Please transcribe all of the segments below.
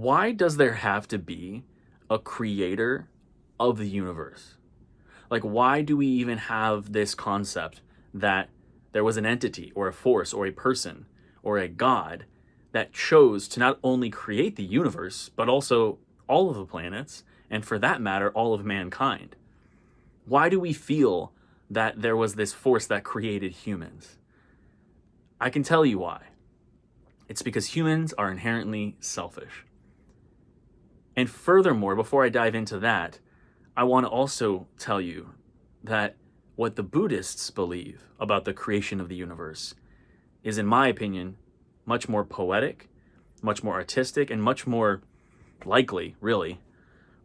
why does there have to be a creator of the universe? Like, why do we even have this concept that there was an entity or a force or a person or a god that chose to not only create the universe, but also all of the planets, and for that matter, all of mankind? Why do we feel that there was this force that created humans? I can tell you why. It's because humans are inherently selfish. And furthermore, before I dive into that, I want to also tell you that what the Buddhists believe about the creation of the universe is, in my opinion, much more poetic, much more artistic, and much more likely, really,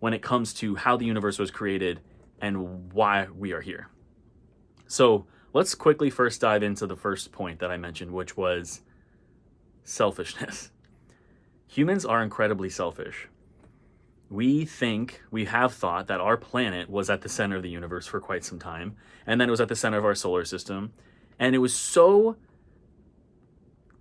when it comes to how the universe was created and why we are here. So let's quickly first dive into the first point that I mentioned, which was selfishness. Humans are incredibly selfish. We have thought that our planet was at the center of the universe for quite some time, and then it was at the center of our solar system. And it was so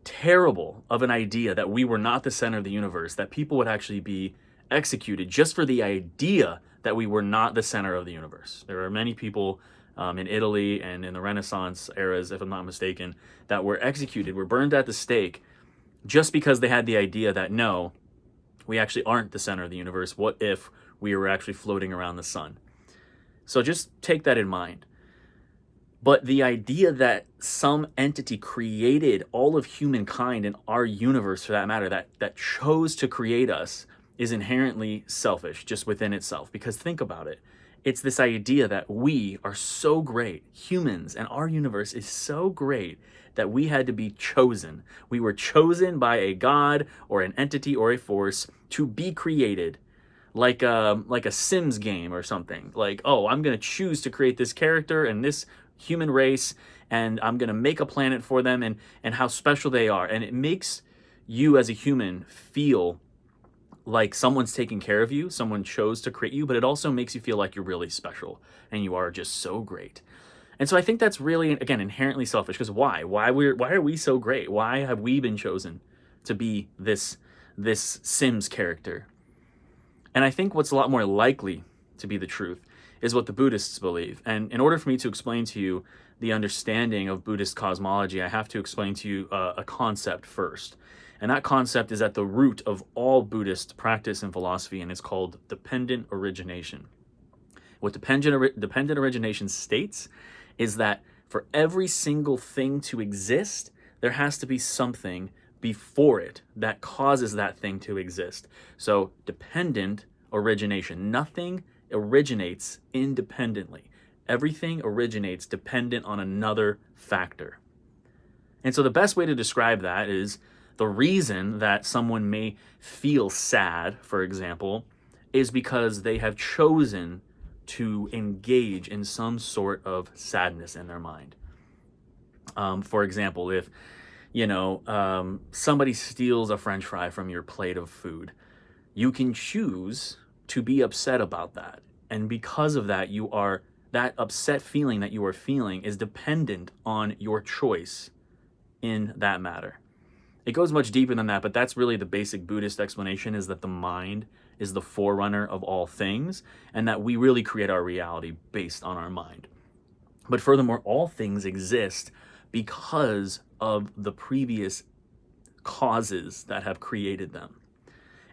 terrible of an idea that we were not the center of the universe that people would actually be executed just for the idea that we were not the center of the universe. There are many people in Italy and in the Renaissance eras, if I'm not mistaken, that were executed, were burned at the stake just because they had the idea that no, we actually aren't the center of the universe. What if we were actually floating around the sun? So just take that in mind. But the idea that some entity created all of humankind and our universe, for that matter, that chose to create us, is inherently selfish just within itself. Because think about it. It's this idea that we are so great, humans, and our universe is so great that we had to be chosen. We were chosen by a god or an entity or a force to be created, like a Sims game or something. Like, oh, I'm gonna choose to create this character and this human race, and I'm gonna make a planet for them, and how special they are. And it makes you as a human feel like someone's taking care of you, someone chose to create you, but it also makes you feel like you're really special and you are just so great. And so I think that's really, again, inherently selfish. Because why are we so great? Why have we been chosen to be this Sims character? And I think what's a lot more likely to be the truth is what the Buddhists believe. And in order for me to explain to you the understanding of Buddhist cosmology, I have to explain to you a concept first. And that concept is at the root of all Buddhist practice and philosophy, and it's called dependent origination. What dependent origination states is that for every single thing to exist, there has to be something before it that causes that thing to exist. So, dependent origination. Nothing originates independently. Everything originates dependent on another factor. And so, the best way to describe that is the reason that someone may feel sad, for example, is because they have chosen to engage in some sort of sadness in their mind. For example, if somebody steals a French fry from your plate of food, you can choose to be upset about that, and because of that, that upset feeling that you are feeling is dependent on your choice in that matter. It goes much deeper than that, but that's really the basic Buddhist explanation, is that the mind is the forerunner of all things, and that we really create our reality based on our mind. But furthermore, all things exist because of the previous causes that have created them.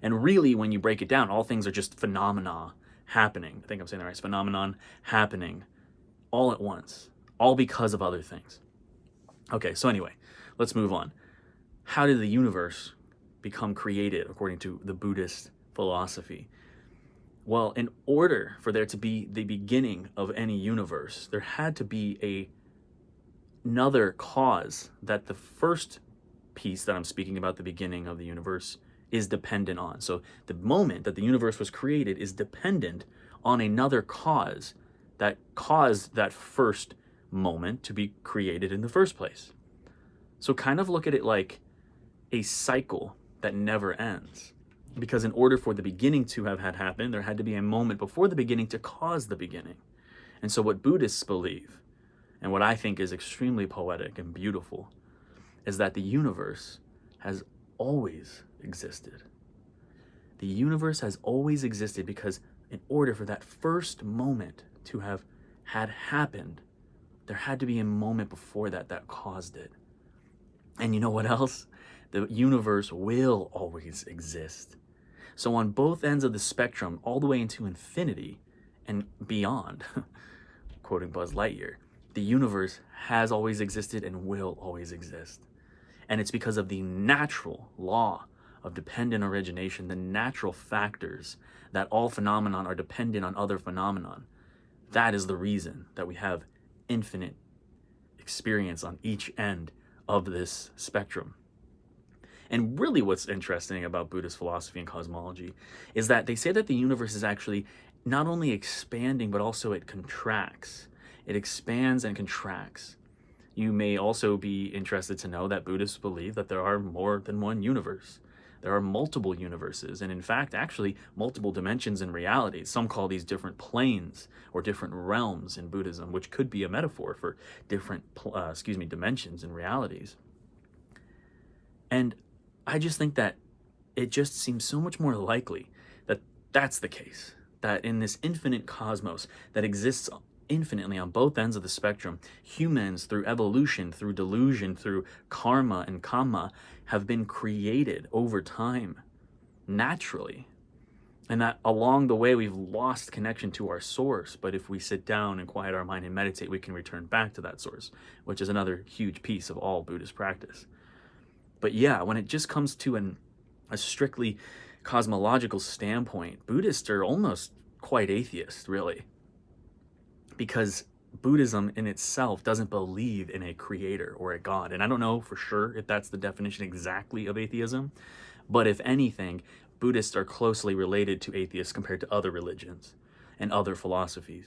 And really, when you break it down, all things are just phenomena happening. I think I'm saying that right. It's phenomenon happening all at once, all because of other things. Okay, so anyway, let's move on. How did the universe become created according to the Buddhist philosophy? Well, in order for there to be the beginning of any universe, there had to be another cause that the first piece that I'm speaking about, the beginning of the universe, is dependent on. So the moment that the universe was created is dependent on another cause that caused that first moment to be created in the first place. So kind of look at it like a cycle that never ends. Because in order for the beginning to have had happened, there had to be a moment before the beginning to cause the beginning. And so what Buddhists believe, and what I think is extremely poetic and beautiful, is that the universe has always existed. The universe has always existed because in order for that first moment to have had happened, there had to be a moment before that that caused it. And you know what else? The universe will always exist. So on both ends of the spectrum, all the way into infinity and beyond, quoting Buzz Lightyear, the universe has always existed and will always exist. And it's because of the natural law of dependent origination, the natural factors that all phenomenon are dependent on other phenomenon. That is the reason that we have infinite experience on each end of this spectrum. And really what's interesting about Buddhist philosophy and cosmology is that they say that the universe is actually not only expanding, but also it contracts. It expands and contracts. You may also be interested to know that Buddhists believe that there are more than one universe. There are multiple universes, and in fact, actually, multiple dimensions in reality. Some call these different planes or different realms in Buddhism, which could be a metaphor for different, dimensions and realities. And I just think that it just seems so much more likely that that's the case, that in this infinite cosmos that exists infinitely on both ends of the spectrum, humans, through evolution, through delusion, through karma and kamma, have been created over time, naturally. And that along the way, we've lost connection to our source. But if we sit down and quiet our mind and meditate, we can return back to that source, which is another huge piece of all Buddhist practice. But yeah, when it just comes to a strictly cosmological standpoint, Buddhists are almost quite atheist, really. Because Buddhism in itself doesn't believe in a creator or a god. And I don't know for sure if that's the definition exactly of atheism. But if anything, Buddhists are closely related to atheists compared to other religions and other philosophies.